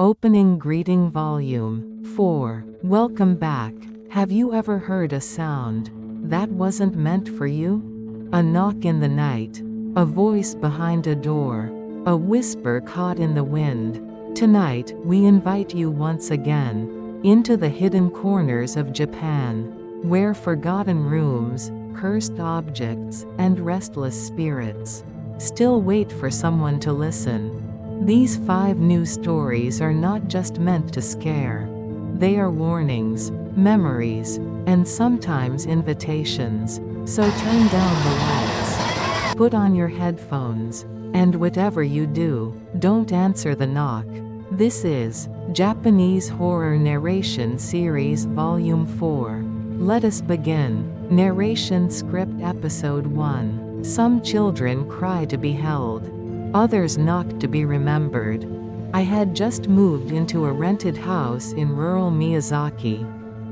Opening Greeting Volume 4. Welcome back. Have you ever heard a sound that wasn't meant for you? A knock in the night. A voice behind a door. A whisper caught in the wind. Tonight, we invite you once again into the hidden corners of Japan, where forgotten rooms, cursed objects, and restless spirits still wait for someone to listen. These 5 new stories are not just meant to scare. They are warnings, memories, and sometimes invitations. So turn down the lights, put on your headphones, and whatever you do, don't answer the knock. This is Japanese Horror Narration Series Volume 4. Let us begin. Narration Script Episode 1. Some children cry to be held. Others knock to be remembered. I had just moved into a rented house in rural Miyazaki.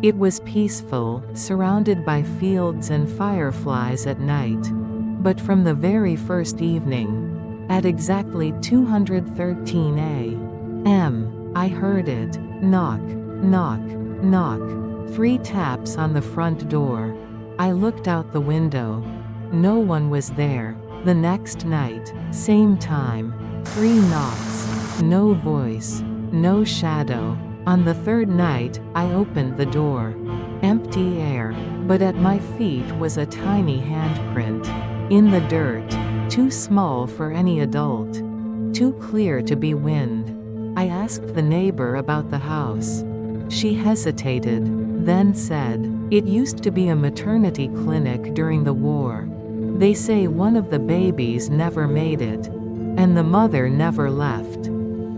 It was peaceful, surrounded by fields and fireflies at night. But from the very first evening, at exactly 213 a.m., I heard it. Knock, knock, knock. 3 taps on the front door. I looked out the window. No one was there. The next night, same time, 3 knocks. No voice, no shadow. On the 3rd night, I opened the door. Empty air, but at my feet was a tiny handprint. In the dirt, too small for any adult. Too clear to be wind. I asked the neighbor about the house. She hesitated, then said, "It used to be a maternity clinic during the war. They say one of the babies never made it, and the mother never left.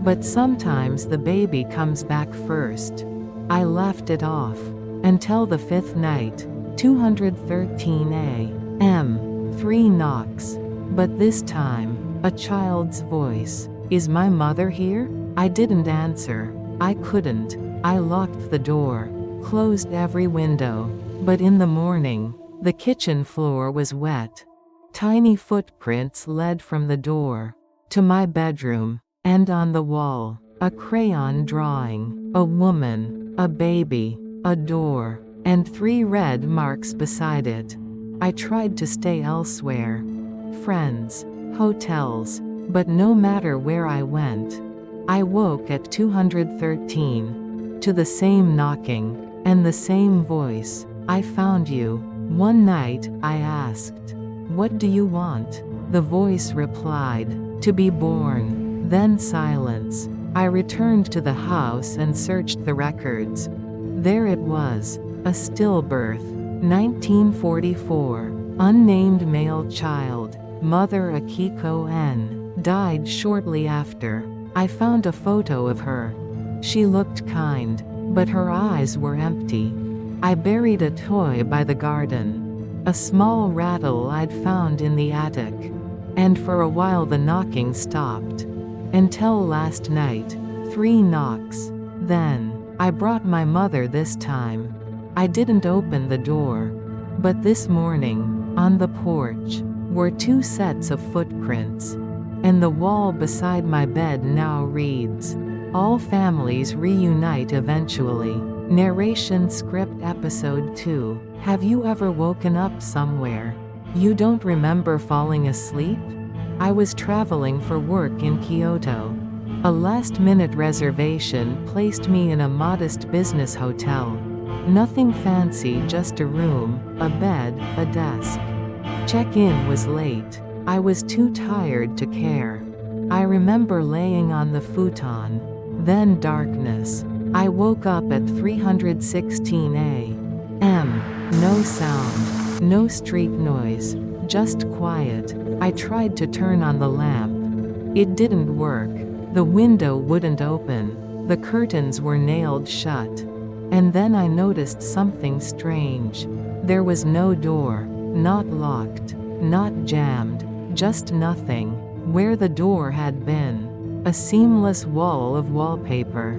But sometimes the baby comes back first." I laughed it off. Until the 5th night, 213 a.m., 3 knocks. But this time, a child's voice. "Is my mother here?" I didn't answer. I couldn't. I locked the door, closed every window. But in the morning, the kitchen floor was wet. Tiny footprints led from the door to my bedroom, and on the wall, a crayon drawing, a woman, a baby, a door, and 3 red marks beside it. I tried to stay elsewhere. Friends, hotels, but no matter where I went, I woke at 213, to the same knocking, and the same voice. "I found you." One night, I asked, "What do you want?" The voice replied, "To be born." Then silence. I returned to the house and searched the records. There it was, a stillbirth, 1944, unnamed male child, mother Akiko N. died shortly after. I found a photo of her. She looked kind, but her eyes were empty. I buried a toy by the garden. A small rattle I'd found in the attic. And for a while the knocking stopped. Until last night, 3 knocks. Then, I brought my mother this time. I didn't open the door. But this morning, on the porch, were 2 sets of footprints. And the wall beside my bed now reads, "All families reunite eventually." Narration Script Episode 2. Have you ever woken up somewhere you don't remember falling asleep? I was traveling for work in Kyoto. A last-minute reservation placed me in a modest business hotel. Nothing fancy, just a room, a bed, a desk. Check-in was late. I was too tired to care. I remember laying on the futon. Then darkness. I woke up at 316 a.m. No sound. No street noise. Just quiet. I tried to turn on the lamp. It didn't work. The window wouldn't open. The curtains were nailed shut. And then I noticed something strange. There was no door. Not locked. Not jammed. Just nothing. Where the door had been. A seamless wall of wallpaper.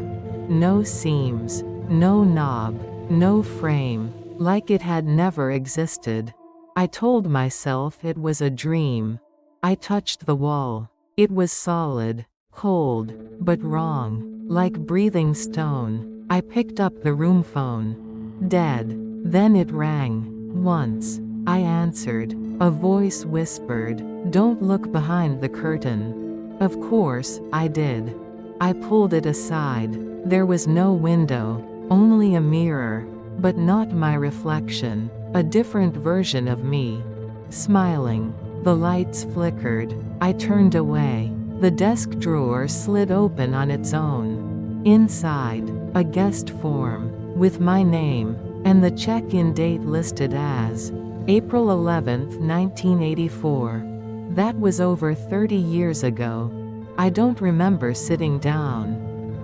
No seams. No knob. No frame. Like it had never existed. I told myself it was a dream. I touched the wall. It was solid. Cold. But wrong. like breathing stone. I picked up the room phone. Dead. Then it rang. Once. I answered. A voice whispered, "Don't look behind the curtain." Of course, I did. I pulled it aside. There was no window, only a mirror, but not my reflection, a different version of me. Smiling. The lights flickered. I turned away. The desk drawer slid open on its own. Inside, a guest form, with my name, and the check-in date listed as April 11, 1984. That was over 30 years ago. I don't remember sitting down.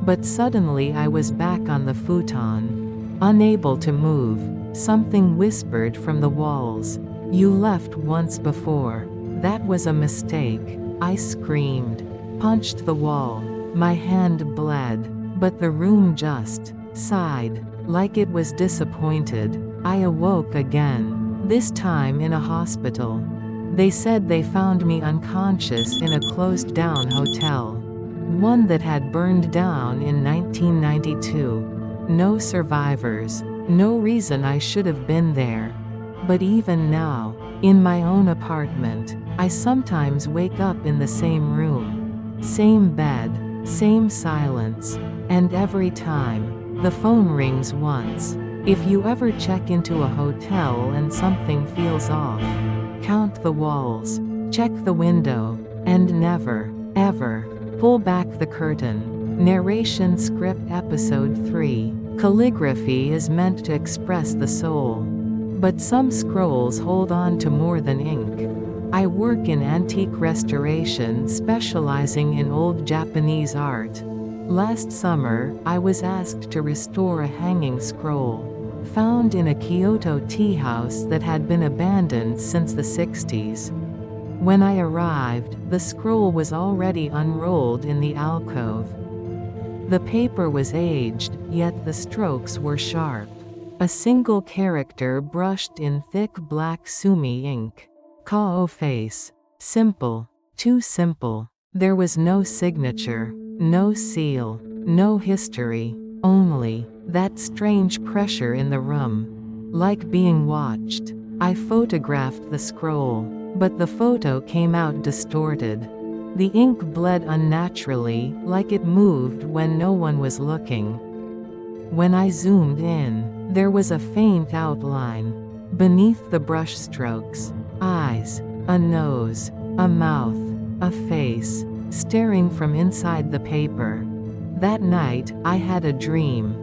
But suddenly I was back on the futon. Unable to move. Something whispered from the walls. "You left once before. That was a mistake." I screamed. Punched the wall. My hand bled. But the room just sighed, like it was disappointed. I awoke again. This time in a hospital. They said they found me unconscious in a closed-down hotel. One that had burned down in 1992. No survivors. No reason I should have been there. But even now, in my own apartment, I sometimes wake up in the same room. Same bed, same silence. And every time, the phone rings once. If you ever check into a hotel and something feels off, count the walls, check the window, and never, ever, pull back the curtain. Narration Script Episode 3. Calligraphy is meant to express the soul. But some scrolls hold on to more than ink. I work in antique restoration, specializing in old Japanese art. Last summer, I was asked to restore a hanging scroll, found in a Kyoto tea house that had been abandoned since the 60s. When I arrived, the scroll was already unrolled in the alcove. The paper was aged, yet the strokes were sharp. A single character brushed in thick black sumi ink. Kao face. Simple. Too simple. There was no signature, no seal, no history, only that strange pressure in the room. Like being watched. I photographed the scroll, but the photo came out distorted. The ink bled unnaturally, like it moved when no one was looking. When I zoomed in, there was a faint outline. Beneath the brushstrokes. Eyes. A nose. A mouth. A face. Staring from inside the paper. That night, I had a dream.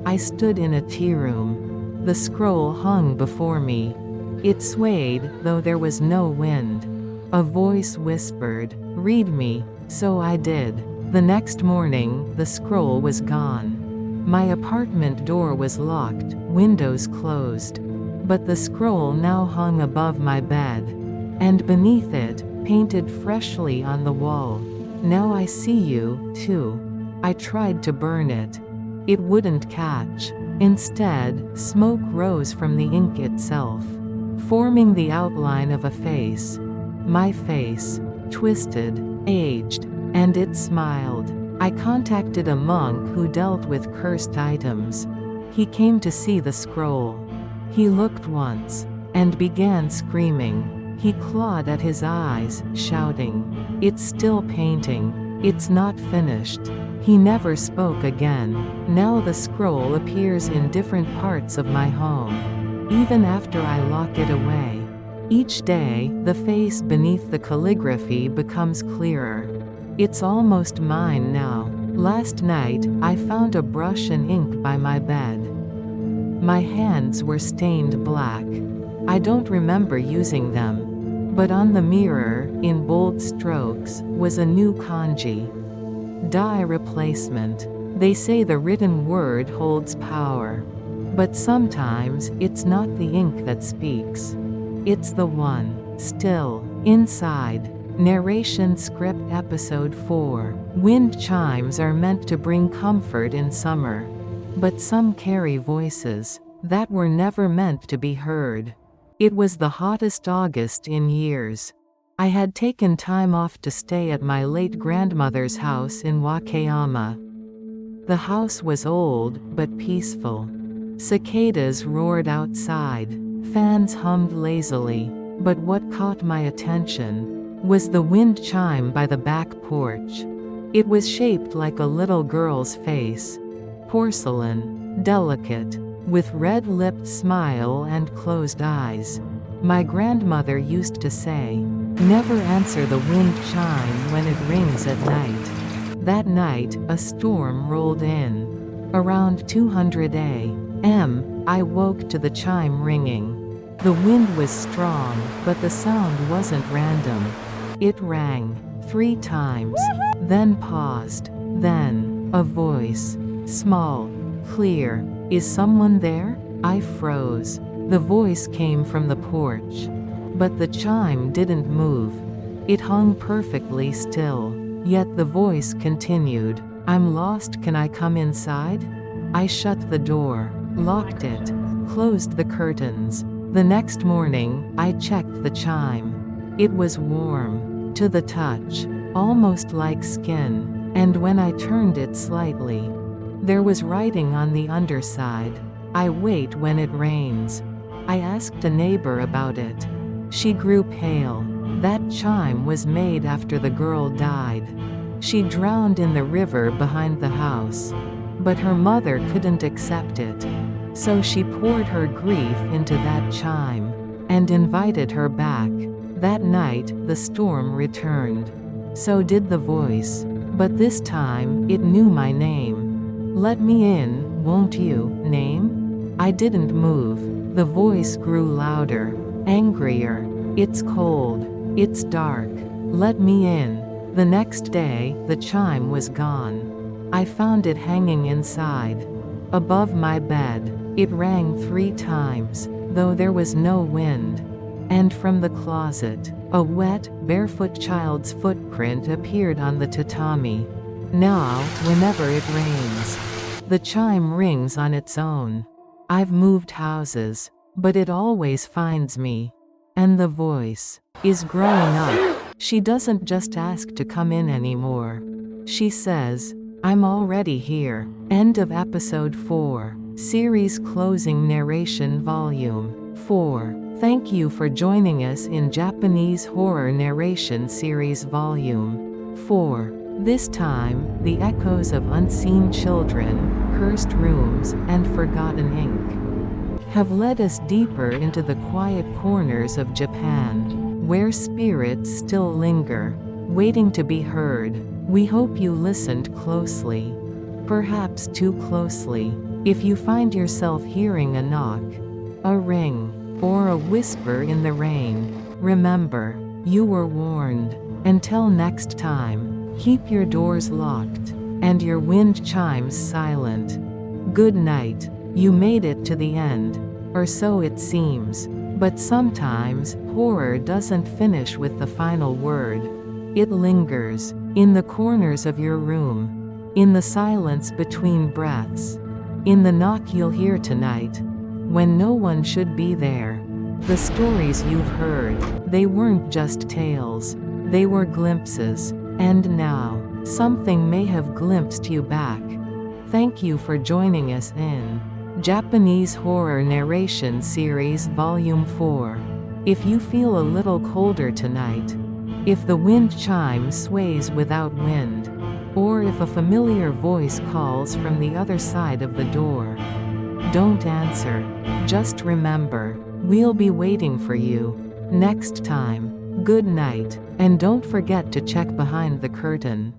I stood in a tea room. The scroll hung before me. It swayed, though there was no wind. A voice whispered, "Read me," so I did. The next morning, the scroll was gone. My apartment door was locked, windows closed. But the scroll now hung above my bed. And beneath it, painted freshly on the wall, "Now I see you, too." I tried to burn it. It wouldn't catch. Instead, smoke rose from the ink itself, forming the outline of a face. My face. Twisted, aged, and it smiled. I contacted a monk who dealt with cursed items. He came to see the scroll. He looked once, and began screaming. He clawed at his eyes, shouting, "It's still painting. It's not finished." He never spoke again. Now the scroll appears in different parts of my home. Even after I lock it away. Each day, the face beneath the calligraphy becomes clearer. It's almost mine now. Last night, I found a brush and ink by my bed. My hands were stained black. I don't remember using them. But on the mirror, in bold strokes, was a new kanji. Die replacement. They say the written word holds power. But sometimes, it's not the ink that speaks. It's the one, still, inside. Narration Script Episode 4. Wind chimes are meant to bring comfort in summer. But some carry voices that were never meant to be heard. It was the hottest August in years. I had taken time off to stay at my late grandmother's house in Wakayama. The house was old, but peaceful. Cicadas roared outside, fans hummed lazily, but what caught my attention was the wind chime by the back porch. It was shaped like a little girl's face, porcelain, delicate, with red-lipped smile and closed eyes. My grandmother used to say, "Never answer the wind chime when it rings at night." That night, a storm rolled in. Around 200 a.m., I woke to the chime ringing. The wind was strong, but the sound wasn't random. It rang 3 times, then paused. Then, a voice. Small, clear. "Is someone there?" I froze. The voice came from the porch. But the chime didn't move. It hung perfectly still. Yet the voice continued, "I'm lost, can I come inside?" I shut the door, locked it, closed the curtains. The next morning, I checked the chime. It was warm, to the touch, almost like skin, and when I turned it slightly, there was writing on the underside. "I wait when it rains." I asked a neighbor about it. She grew pale. That chime was made after the girl died. She drowned in the river behind the house. But her mother couldn't accept it. So she poured her grief into that chime and invited her back. That night, the storm returned. So did the voice. But this time, it knew my name. "Let me in, won't you, name?" I didn't move. The voice grew louder, angrier. "It's cold. It's dark. Let me in." The next day, the chime was gone. I found it hanging inside. Above my bed. It rang 3 times, though there was no wind. And from the closet, a wet, barefoot child's footprint appeared on the tatami. Now, whenever it rains, the chime rings on its own. I've moved houses, but it always finds me. And the voice is growing up. She doesn't just ask to come in anymore. She says, "I'm already here." End of episode 4. Series closing narration volume 4. Thank you for joining us in Japanese horror narration series volume 4. This time, the echoes of unseen children, cursed rooms, and forgotten ink have led us deeper into the quiet corners of Japan, where spirits still linger, waiting to be heard. We hope you listened closely. Perhaps too closely. If you find yourself hearing a knock, a ring, or a whisper in the rain, remember, you were warned. Until next time, keep your doors locked, and your wind chimes silent. Good night. You made it to the end. Or so it seems. But sometimes, horror doesn't finish with the final word. It lingers, in the corners of your room, in the silence between breaths, in the knock you'll hear tonight, when no one should be there. The stories you've heard, they weren't just tales, they were glimpses, and now, something may have glimpsed you back. Thank you for joining us in Japanese Horror Narration Series Volume 4. If you feel a little colder tonight, if the wind chime sways without wind, or if a familiar voice calls from the other side of the door, don't answer. Just remember, we'll be waiting for you next time. Good night, and don't forget to check behind the curtain.